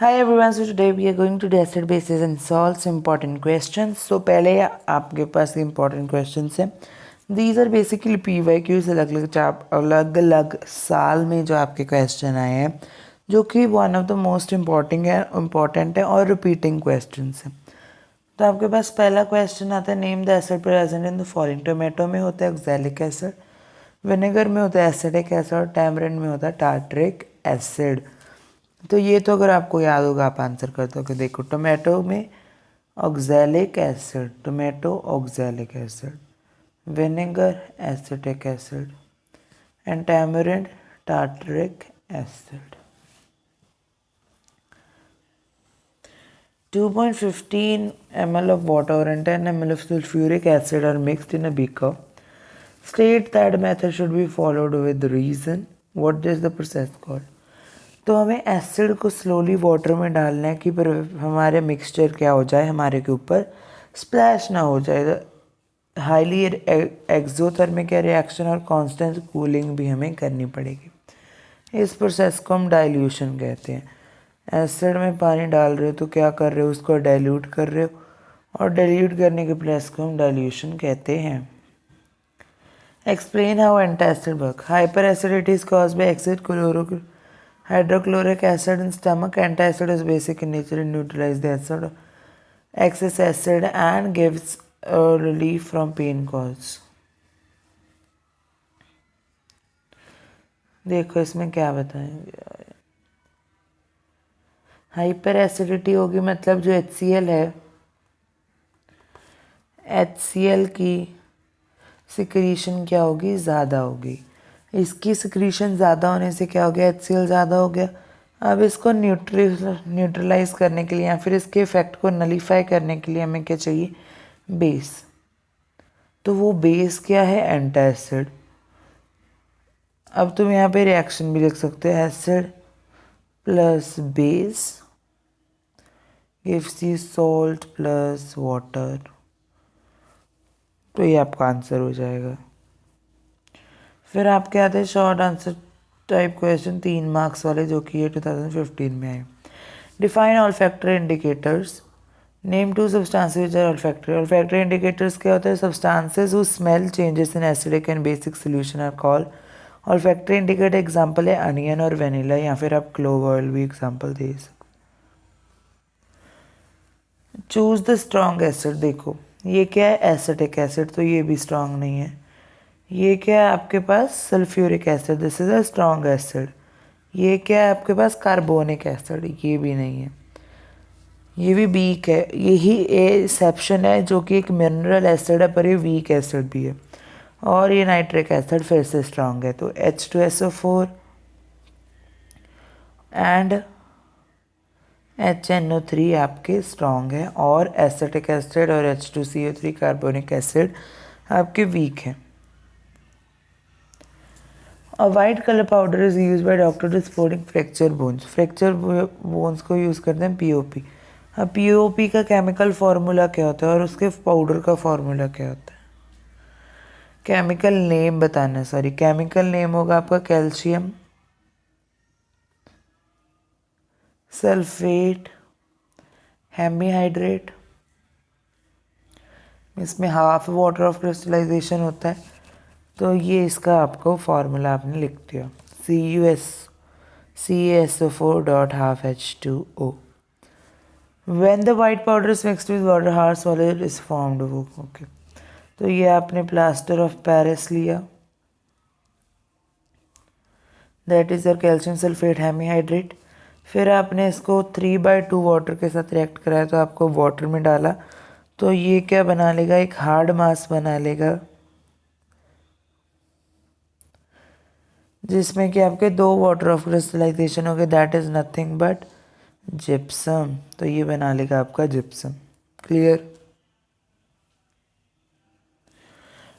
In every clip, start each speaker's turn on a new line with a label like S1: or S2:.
S1: Hi everyone, so today we are going to do acid bases and solve some important questions. So पहले आपके पास important questions हैं. These are basically PYQs अलग अलग साल में जो आपके question आए हैं जो कि one of the most important है और repeating questions हैं. तो आपके पास पहला क्वेश्चन आता है name the acid present in the following. Tomato में होता है ऑक्सैलिक एसिड, विनेगर में होता है एसिडिक एसिड, टैमरिंड में होता है टार्टरिक एसिड. तो ये तो अगर आपको याद होगा आप आंसर करते हो कि देखो टोमेटो में oxalic acid, tomato oxalic acid, vinegar acetic acid and tamarind tartaric acid. 2.15 ml of water and 10 ml of sulfuric acid are mixed in a beaker. State that method should be followed with reason. What is the process called? तो हमें acid को slowly water में डालना है कि हमारे mixture क्या हो जाए, हमारे के ऊपर स्प्लैश ना हो जाए. हाईली एक्सोथर्मिक रिएक्शन और कांस्टेंट कूलिंग भी हमें करनी पड़ेगी. इस प्रोसेस को हम डाइल्यूशन कहते हैं. एसिड में पानी डाल रहे हो तो क्या कर रहे हो, उसको डाइल्यूट कर रहे हो और डाइल्यूट करने के प्रोसेस को हम डाइल्यूशन कहते हैं. Explain how antacid work. Hyper acidity is caused by access hydrochloric acid in stomach. Antacid is basic in nature and neutralizes the acid excess acid and gives relief from pain cause. देखो इसमें क्या बताएंगे. Hyper acidity होगी मतलब जो HCl है, HCl की secretion क्या होगी, ज़्यादा होगी. इसकी सिक्रीशन ज़्यादा होने से क्या हो गया, HCl ज़्यादा हो गया. अब इसको न्यूट्रलाइज करने के लिए या फिर इसके इफेक्ट को नलीफाई करने के लिए हमें क्या चाहिए, बेस. तो वो बेस क्या है, एंटासिड. अब तुम यहाँ पे रिएक्शन भी लिख सकते हो, acid plus base gives you salt plus water. तो ये आपका आंसर हो जाएगा. फिर आपके आते हैं short answer type question 3 marks वाले जो कि ये 2015 में आए. Define olfactory indicators. Name 2 substances which are olfactory. Olfactory indicators क्या होते हैं, substances whose smell changes in acidic and basic solution are called olfactory indicator. Example है अनियन और वेनिला, या फिर आप क्लोव ऑयल भी एग्जांपल दे सकते. Choose the strong acid. देखो ये क्या है, एसिटिक एसिड, तो ये भी स्ट्रॉन्ग नहीं है. ये क्या है आपके पास, sulphuric acid, this is a strong acid. ये क्या है आपके पास, कार्बोनिक एसिड, ये भी नहीं है, ये भी वीक है. यही एक्सेप्शन है जो कि एक मिनरल एसिड है पर ये वीक एसिड भी है. और ये नाइट्रिक एसिड फिर से स्ट्रॉन्ग है. तो H2SO4 एंड HNO3 आपके स्ट्रॉन्ग है और एसिटिक एसिड और H2CO3 कार्बोनिक एसिड आपके वीक हैं. A white color powder is used by doctor to supporting fracture bones. Fracture bones को यूज़ करते हैं POP. अब POP का केमिकल फार्मूला क्या होता है और उसके पाउडर का फार्मूला क्या होता है, केमिकल नेम बताना. सॉरी, केमिकल नेम होगा आपका कैल्शियम सल्फेट हेमीहाइड्रेट. इसमें हाफ वाटर ऑफ क्रिस्टलाइजेशन होता है. तो ये इसका आपको फार्मूला आपने लिख दिया, CuSO4 dot half H2O. When the white powder is mixed with water, hard solid is formed. Okay, तो ये आपने प्लास्टर ऑफ पेरिस लिया, that is your calcium sulphate hemihydrate. फिर आपने इसको 3/2 वाटर के साथ रिएक्ट कराया तो आपको वाटर में डाला, तो ये क्या बना लेगा, एक हार्ड मास बना लेगा जिसमें कि आपके 2 वाटर ऑफ क्रिस्टलाइजेशन हो गए, that is nothing but gypsum. तो ये बना लेगा आपका gypsum. Clear.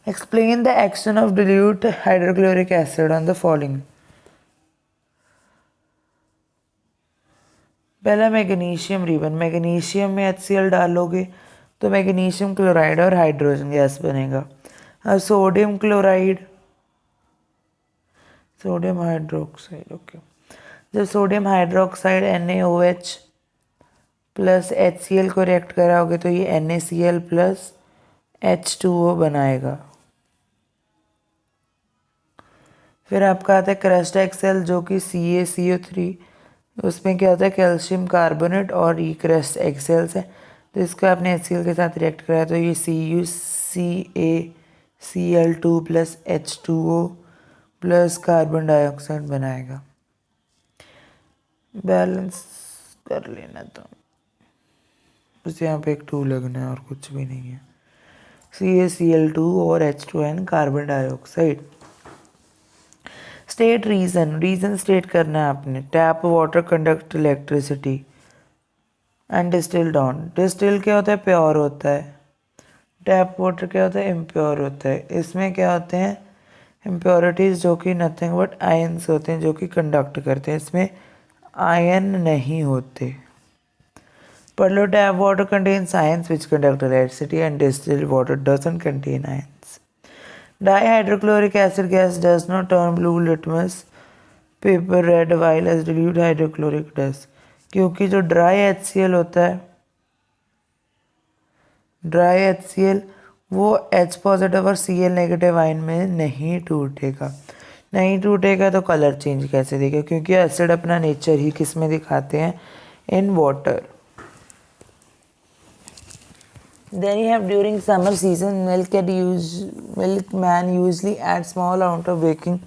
S1: Explain the action of dilute hydrochloric acid on the following. पहला मैग्नीशियम रिबन. मैग्नीशियम में HCl डालोगे तो मैग्नीशियम क्लोराइड और हाइड्रोजन गैस बनेगा. अब sodium chloride, sodium hydroxide, okay, जब sodium hydroxide NaOH plus HCl को रिएक्ट कराओगे तो ये NaCl प्लस H2O बनाएगा। फिर आपका आता है क्रस्ट एक्सेल जो कि CaCO3, उसमें क्या होता है कैल्शियम कार्बोनेट और ये क्रस्ट एक्सेल्स है, तो इसको आपने HCl के साथ रिएक्ट कराया तो ये CuCaCl2 plus H2O plus carbon dioxide बनाएगा। बैलेंस कर लेना तो बस यहाँ पे एक 2 लगना है और कुछ भी नहीं है। CaCl2 और H2N carbon dioxide. State reason state करना है आपने। Tap water conduct electricity and distil down. Distil क्या होता है प्योर होता है, टैप वाटर क्या होता है इम्प्योर होता है। इसमें क्या होते हैं इम्प्योरिटीज़ जो कि नथिंग बट आयंस होते हैं जो कि कंडक्ट करते हैं, इसमें आयन नहीं होते। पढ़ लो tap water contains ions which conduct electricity and distilled water doesn't contain ions. Dihydrochloric acid gas does not turn blue litmus paper red while as dilute hydrochloric does, क्योंकि जो ड्राई HCl होता है, dry HCl वो H positive और Cl negative ion में नहीं टूटेगा। नहीं टूटेगा तो कलर चेंज कैसे देगा, क्योंकि एसिड अपना नेचर ही किस में दिखाते हैं in water. Then you have during summer season milkman usually add small amount of baking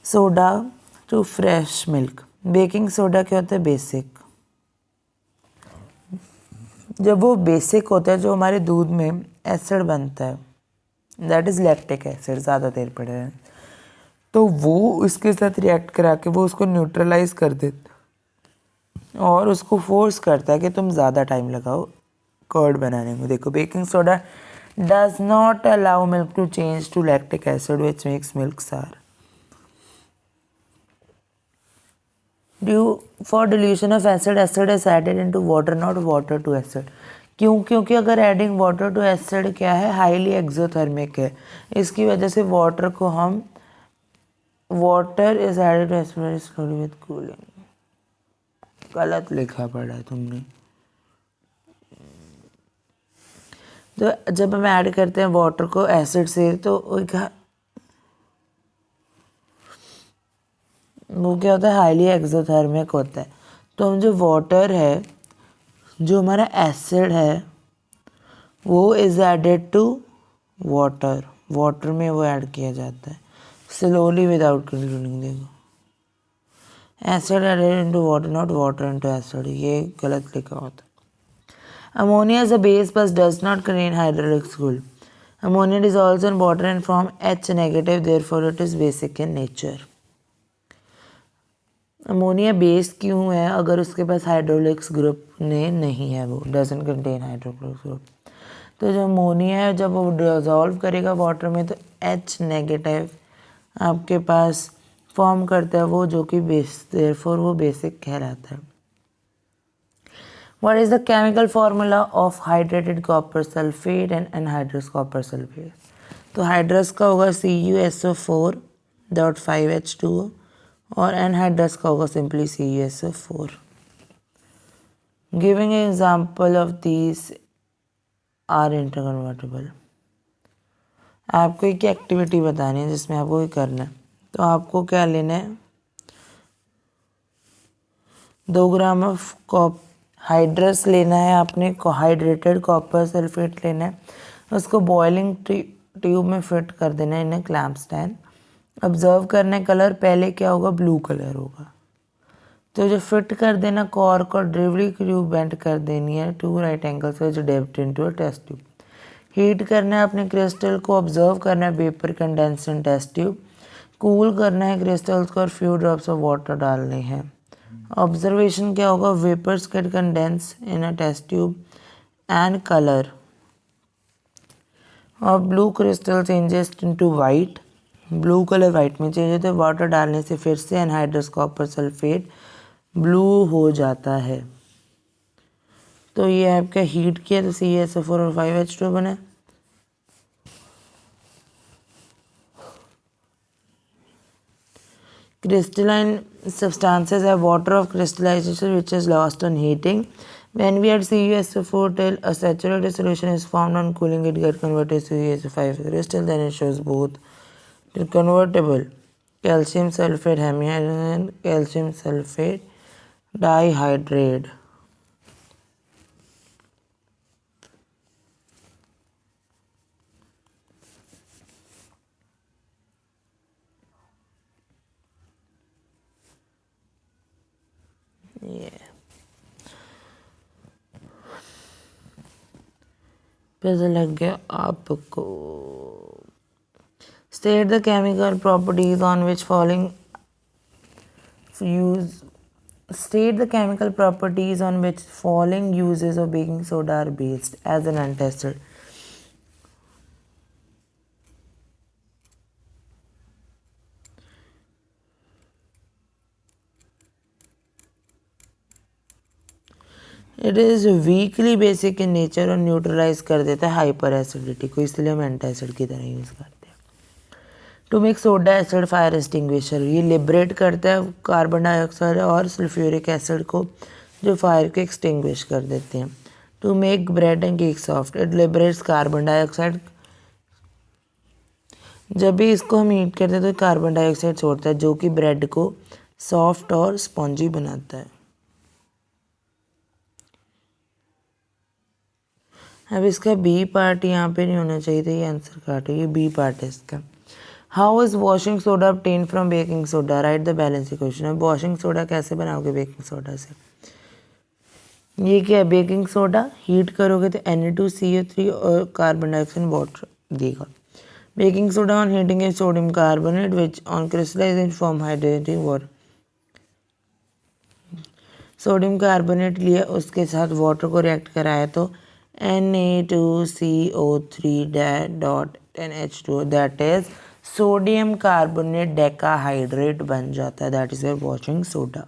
S1: soda to fresh milk. Baking soda क्या होता है बेसिक। जब वो बेसिक होता है जो हमारे दूध में एसिड बनता है दैट इज़ लैक्टिक एसिड, ज़्यादा देर पड़े है तो वो इसके साथ रिएक्ट करा के वो उसको न्यूट्रलाइज कर देता और उसको फोर्स करता है कि तुम ज़्यादा टाइम लगाओ कर्ड बनाने में। देखो baking soda does not allow milk to change to lactic acid which makes milk sour. Due for dilution of acid acid is added into water not water to acid. क्यों? क्योंकि अगर adding water to acid क्या है highly exothermic है, इसकी वजह से water को हम water is added to acid slowly with cooling. गलत लिखा पड़ा है तुमने। तो जब हम ऐड करते हैं वाटर को एसिड से तो वो क्या होता है हाईली एक्सोथर्मिक होता है। तो हम जो वाटर है जो हमारा एसिड है वो is added to water, water में वो ऐड किया जाता है स्लोली विदाउट कंक्लूडिंग। देखो acid added into water not water into acid, ये गलत लिखा होता है। Ammonia is a base but does not contain hydraulic school. Ammonia dissolves in water and form H negative, therefore it is basic in nature. Ammonia base क्यों है? अगर उसके पास hydraulics group नहीं है, वो डजंट कंटेन हाइड्रोलिक्स ग्रुप। तो जो ammonia है जब वो डिजॉल्व करेगा वाटर में तो H नेगेटिव आपके पास फॉर्म करता है वो जो कि बेस, देयरफॉर वो बेसिक कहलाता है। What is the chemical formula of hydrated copper sulfate and anhydrous copper sulfate? तो हाइड्रस का होगा CuSO4.5H2O और एनहाइड्रस का होगा simply CuSO4। Giving example of these are interconvertible. आपको एक एक्टिविटी बतानी है जिसमें आपको ये करना है, तो आपको क्या लेना है 2 ग्राम ऑफ हाइड्रस लेना है आपने, हाइड्रेटेड कॉपर सल्फेट लेना है, उसको बॉइलिंग ट्यूब में फिट कर देना है इन ए क्लैम्प स्टैंड। ऑब्जर्व करना है कलर पहले क्या होगा ब्लू कलर होगा, तो जो फिट कर देना कॉर्क और ड्रिवली ट्यूब बेंड कर देनी है 2 right angles which depth into a test tube. Heat करना है अपने क्रिस्टल को, ऑब्जर्व करना है vapour condense in test tube, cool करना है क्रिस्टल्स को और फ्यू ड्रॉप्स ऑफ वाटर डालने हैं। ऑब्जर्वेशन क्या होगा vapours get condense in a test tube and colour और blue crystal changes into white, blue colour white में चेंज होता है। वाटर डालने से फिर से एनहाइड्रस कॉपर सल्फेट ब्लू हो जाता है। तो ये आपका हीट किया तो CuSO4 और 5H2 बना। Crystalline substances have water of crystallization which is lost on heating When we add CuSO4 till a saturated solution is formed on cooling, it gets converted to CuSO5 crystal. Then it shows both the convertible calcium sulfate hemihydrate and calcium sulfate dihydrate. Yeah. पता लग गया आपको. State the chemical properties on which following use. State the chemical properties on which following uses of baking soda are based as an antacid. It is weekly basic in nature और neutralise कर देता है hyper acidity को, इसलिए हम antacid की तरह use करते हैं. To make soda acid fire extinguisher, ये लिबरेट करता है कार्बन डाइऑक्साइड और सल्फ्यूरिक एसिड को जो फायर को एक्सटिंग्विश कर देते हैं. To make bread and cake soft, it liberates carbon dioxide. जब भी इसको हम हीट करते हैं तो कार्बन डाइऑक्साइड छोड़ता है जो कि ब्रेड को सॉफ्ट और स्पॉन्जी बनाता है. अब इसका बी पार्ट यहाँ पे नहीं होना चाहिए था, ये आंसर काटो, ये बी पार्ट है इसका. How is washing soda obtain from baking soda, right the balance equation. अब वॉशिंग सोडा कैसे बनाओगे बेकिंग सोडा से. ये क्या है, बेकिंग सोडा हीट करोगे तो Na2CO3 और कार्बन डाइऑक्साइड वाटर देगा. Baking soda on heating is sodium carbonate which on crystallisation form hydrating water. Sodium carbonate लिया, उसके साथ वाटर को रिएक्ट कराया तो Na2CO3 dot NH2 that is sodium carbonate decahydrate बन जाता है. That is your washing soda.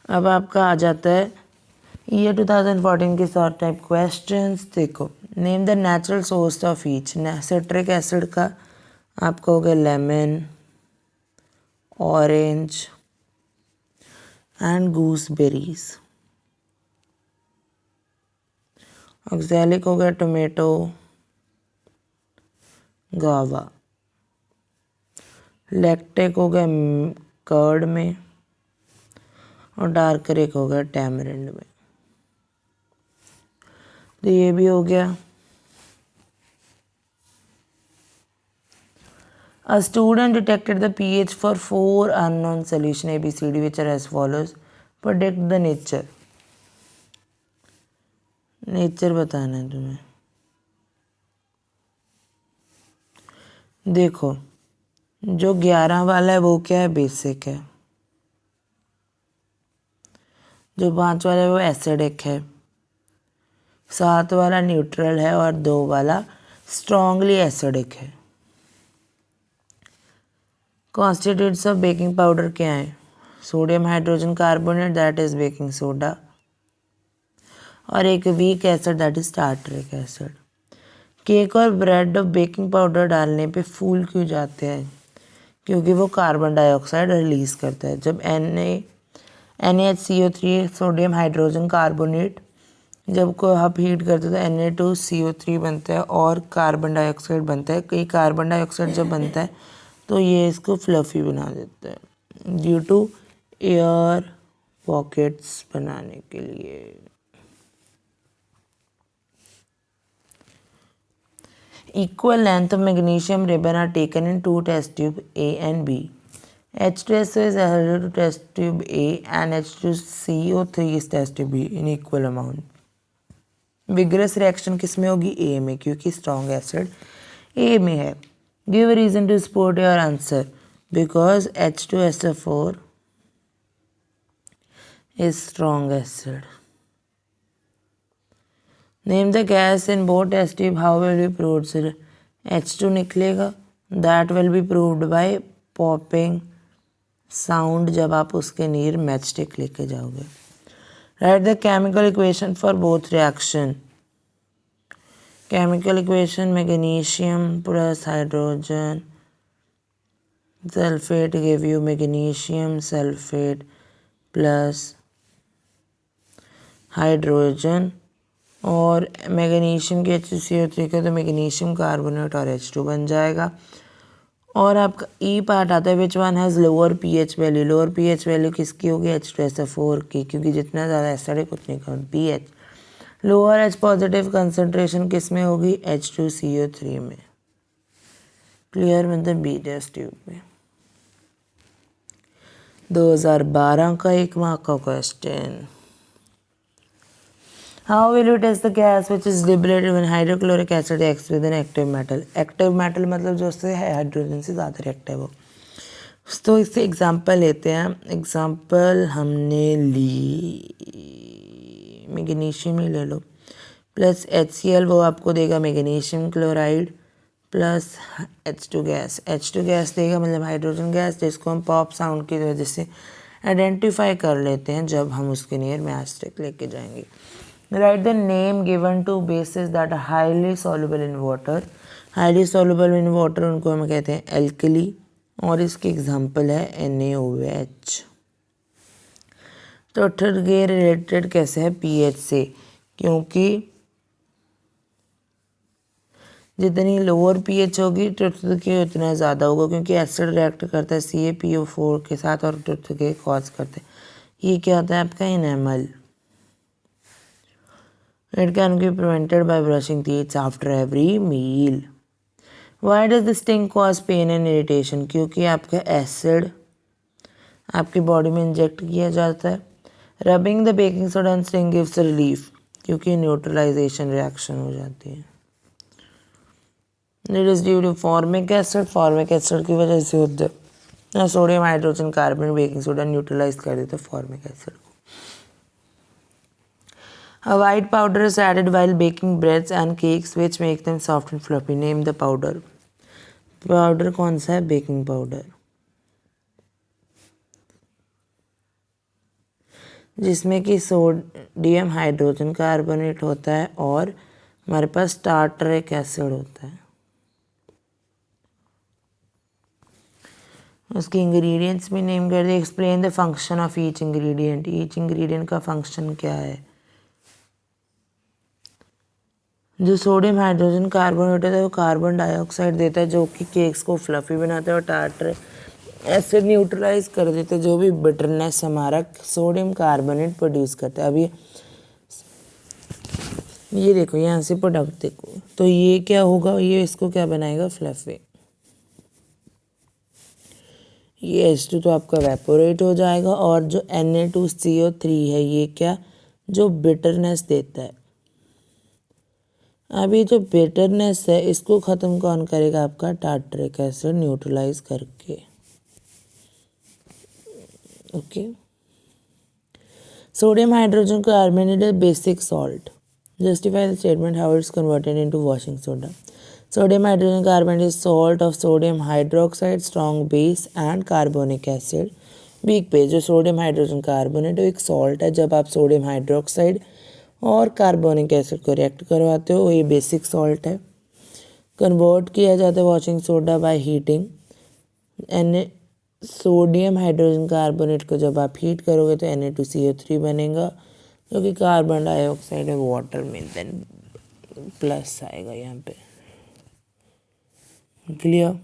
S1: अब आपका आ जाता है ईयर 2014 के शॉर्ट टाइप क्वेश्चंस. देखो, name the natural source of each. Citric acid का आपका हो गया लेमन, ऑरेंज एंड गूसबेरीज. ऑक्सैलिक हो गया टोमेटो, गावा. लैक्टिक हो गया कर्ड में और डार्करिक हो गया टैमरिंड में. तो ये भी हो गया. A student detected the pH for 4 unknown solution ABCD which are as follows. Predict the nature. Nature बताना है तुम्हें. देखो, जो 11 वाला है वो क्या है, बेसिक है. जो 5 वाला है वो एसिडिक है. 7 वाला न्यूट्रल है और 2 वाला स्ट्रॉन्गली एसिडिक है. कॉन्स्टिट्यूट्स ऑफ बेकिंग पाउडर क्या है, sodium hydrogen carbonate that is baking soda और एक weak acid that is tartaric acid. Cake और ब्रेड बेकिंग पाउडर डालने पे फूल क्यों जाते हैं, क्योंकि वो कार्बन डाइऑक्साइड रिलीज़ करता है. जब NaHCO3 सोडियम हाइड्रोजन कार्बोनेट जब को आप हीट करते हैं तो Na2CO3 बनता है और कार्बन डाइऑक्साइड बनता है. कई कार्बन डाइऑक्साइड जब बनता है तो ये इसको फ्लफी बना देता है ड्यू टू एयर पॉकेट्स बनाने के लिए. Equal length of magnesium ribbon are taken in 2 test tube A and B. H2SO is added to test tube A and H2CO3 is test tube B in equal amount. Vigorous reaction किस में होगी, A में, क्योंकि strong acid A में है. Give a reason to support your answer. Because H2SO4 is strong acid. Name the gas in both test tube. How will be proved? H2 निकलेगा. That will be proved by popping sound जब आप उसके नीर matchstick लेके जाओगे. Write the chemical equation for both reaction. Chemical equation magnesium plus hydrogen sulfate give you magnesium sulfate plus hydrogen और magnesium के HCO3 का तो मैग्नीशियम कार्बोनेट और H2 बन जाएगा। और आपका ई पार्ट आता है which one has lower pH value. Lower pH value किसकी होगी? H2SO4 की, क्योंकि जितना ज़्यादा एसिडिक उतनी कम pH. Lower H positive concentration किस में होगी? H2CO3 में। क्लियर? मतलब बी टेस्ट ट्यूब में। 2012 का 1 मार्क का question. How will you test the gas which is liberated when hydrochloric acid reacts with an active metal? Active metal मतलब जो उससे हाइड्रोजन से ज़्यादा रिएक्टिव हो। तो इससे एग्जांपल लेते हैं। एग्जांपल हमने ली मैग्नीशियम ही ले लो, प्लस HCl वो आपको देगा magnesium chloride plus H2 gas. H2 gas देगा मतलब हाइड्रोजन गैस, जिसको हम पॉप साउंड की वजह से आइडेंटिफाई कर लेते हैं जब हम उसके नियर में एस्टेरिक लेके जाएंगे। Write the name given to bases that are highly soluble in water. Highly soluble in water उनको हम कहते हैं एल्कली, और इसकी एग्जांपल है NaOH। तो थर्ड गे रिलेटेड कैसे है? पीएच से, क्योंकि जितनी लोअर पीएच होगी ट्रुथ के उतना ज़्यादा होगा, क्योंकि एसिड रिएक्ट करता है CaPO4 के साथ और ट्रुथ के कॉज करते हैं। ये क्या होता है आपका? Enamel. It can be prevented by brushing teeth after every meal. Why does the sting cause pain and irritation? क्योंकि आपका एसिड आपकी बॉडी में इंजेक्ट किया जाता है। Rubbing the baking soda and sting gives relief, क्योंकि न्यूट्रलाइजेशन रिएक्शन हो जाती है। It is due to formic acid. Formic acid की वजह से होता है। Sodium hydrogen carbon baking soda neutralise कर देता है फॉर्मिक एसिड को। A white powder is added while baking breads and cakes which make them soft and fluffy. Name the powder. Powder कौन सा है? बेकिंग पाउडर, जिसमें कि सोडियम हाइड्रोजन कार्बोनेट होता है और हमारे पास टार्टरिक एसिड होता है। उसके इंग्रेडिएंट्स भी नेम कर दे। Explain the function of each ingredient. Each ingredient का फंक्शन क्या है? जो सोडियम हाइड्रोजन कार्बोनेट है वो कार्बन डाइऑक्साइड देता है, जो कि केक्स को फ्लफी बनाता है, और टार्टर एसिड न्यूट्रलाइज कर देता है, जो भी बिटरनेस हमारा सोडियम कार्बोनेट प्रोड्यूस करता है। अभी ये देखो यहाँ से प्रोडक्ट देखो, तो ये क्या होगा? ये इसको क्या बनाएगा? फ्लफी। ये H2 तो आपका वेपोरेट हो जाएगा, और जो Na2CO3 है ये क्या? जो बिटरनेस देता है। अभी जो बिटरनेस है इसको ख़त्म कौन करेगा? आपका टार्टरिक एसिड न्यूट्रलाइज करके। Okay. Sodium hydrogen carbonate is basic salt. Justify the statement how it's converted into washing soda. Sodium hydrogen carbonate is salt of sodium hydroxide, strong base and carbonic acid, weak base। जो sodium hydrogen carbonate है एक salt है। जब आप sodium hydroxide और carbonic acid को react करवाते हो ये बेसिक सॉल्ट है। कन्वर्ट किया जाता है washing soda by heating. An sodium hydrogen carbonate को जब आप हीट करोगे तो Na2CO3 बनेगा, जो कि कार्बन डाइऑक्साइड है वाटर में। देन प्लस आएगा यहाँ पे। Clear?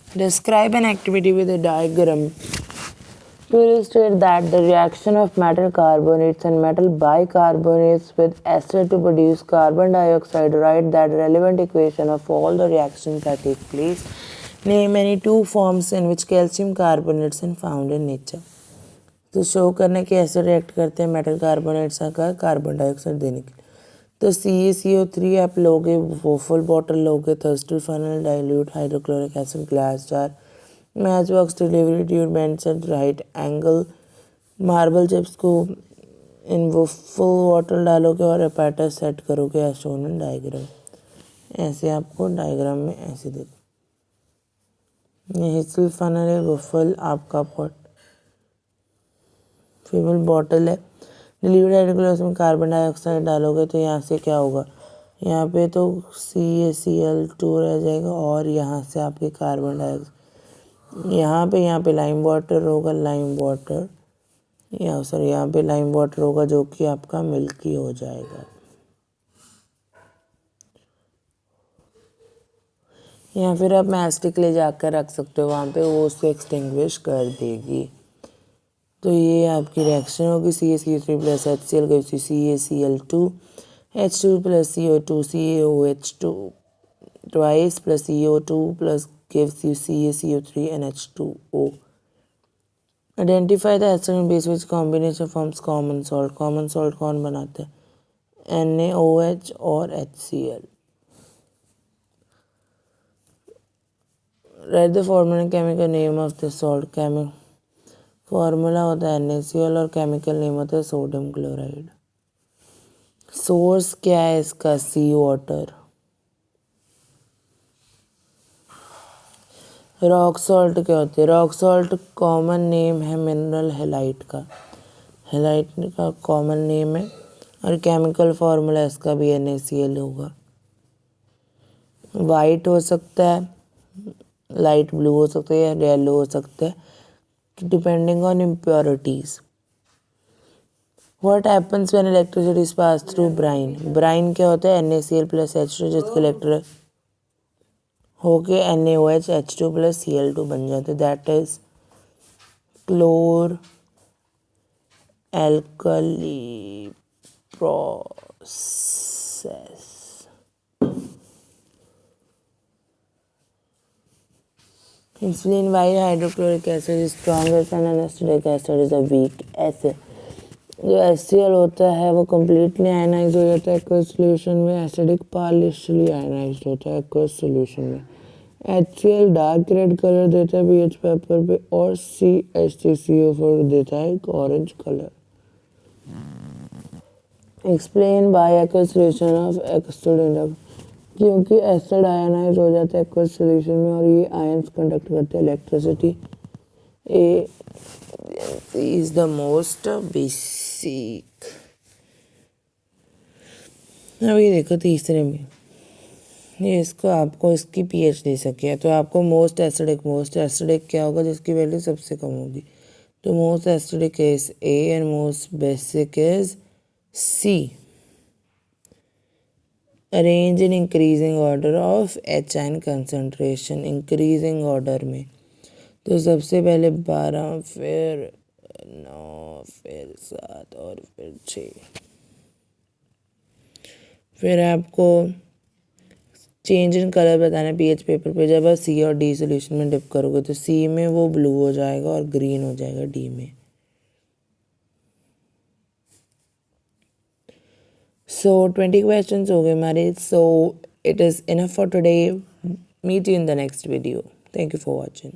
S1: Describe an activity with a diagram to illustrate that the reaction of metal carbonates and metal bicarbonates with acid to produce carbon dioxide. Write that relevant equation of all the reactions that take place. Name any two forms in which calcium carbonates are found in nature. तो show करने के ऐसे react करते हैं metal carbonates का carbon dioxide देने के लिए। तो CaCO3 आप लोगे, वो फुल बॉटल लोगे, thistle funnel, dilute hydrochloric acid, glass jar, match box, delivery tube, Bunsen, right angle, marble chips को इन वो फुल बॉटल डालोगे और एपैरेटस सेट करोगे एज शोन इन डायग्राम। ऐसे आपको डायग्राम में ऐसे देखो ये हिसल फनल है, वफल आपका पॉट, फीमेल बॉटल है। डिलीवर्ड हाइड्रोक्लोर उसमें कार्बन डाइऑक्साइड डालोगे तो यहाँ से क्या होगा, यहाँ पे तो CaCl2 रह जाएगा और यहाँ से आपके कार्बन डाइऑक्साइड, यहाँ पे लाइम वाटर होगा, लाइम वाटर, यहाँ पे लाइम वाटर होगा जो कि आपका मिल्की हो जाएगा। या फिर आप मैस्टिक ले जाकर रख सकते हो वहाँ पे, वो उसको एक्सटिंग्विश कर देगी। तो ये आपकी रिएक्शन होगी, CaCO3 plus HCl gives you CaCl2, H2 plus CO2 CaOH2 twice plus CO2 plus gives you CaCO3 and H2O. Identify the acid and base which combination forms common salt. Common salt कौन बनाते हैं, NaOH और HCl. Write the formula and chemical name of the salt. Formula होता है NaCl और chemical name होता है sodium chloride. Source क्या है इसका, सी वाटर। रॉक सॉल्ट क्या होती है, रॉक सॉल्ट कॉमन नेम है मिनरल हेलाइट का, हेलाइट का कॉमन नेम है और केमिकल फार्मूला इसका भी NaCl होगा। वाइट हो सकता है, लाइट ब्लू हो सकता है या येलो हो सकता है, depending on impurities. What happens when electricity is pass through brine, brine क्या होता है NaCl प्लस H2 जिसके इलेक्ट्रिक होके NaOH H2 प्लस Cl2 बन जाते, that is chlor alkali process. Explain why hydrochloric acid is stronger than anesthetic acid is a weak acid. जो HCl होता है वो कम्प्लीटली आयनाइज हो जाता है एक्वस सोल्यूशन में, एसिडिक पार्शियली आयनाइज होता है एक्वस सोल्यूशन में। HCl डार्क रेड कलर देता है pH पेपर पे और CH3CO4 देता है एक orange colour. Explain by aqueous solution of acid, क्योंकि एसिड आयनाइज हो जाता है एक्वस सोल्यूशन में और ये आयंस कंडक्ट करते हैं electricity. A is the most basic. अभी देखो तीसरे में ये इसको आपको इसकी pH दे सके तो आपको मोस्ट एसिडिक क्या होगा जिसकी वैल्यू सबसे कम होगी, तो most acidic is A and most basic is C। Arrange in increasing order of H ion concentration, increasing order में, तो सबसे पहले 12 फिर 9 फिर 7 और फिर 6। फिर आपको चेंज इन कलर बताना है pH पेपर पे। जब आप C और D सोल्यूशन में डिप करोगे तो C में वो ब्लू हो जाएगा और ग्रीन हो जाएगा D में। So 20 questions हो गए हमारे। So it is enough for today. Meet you in the next video. Thank you for watching.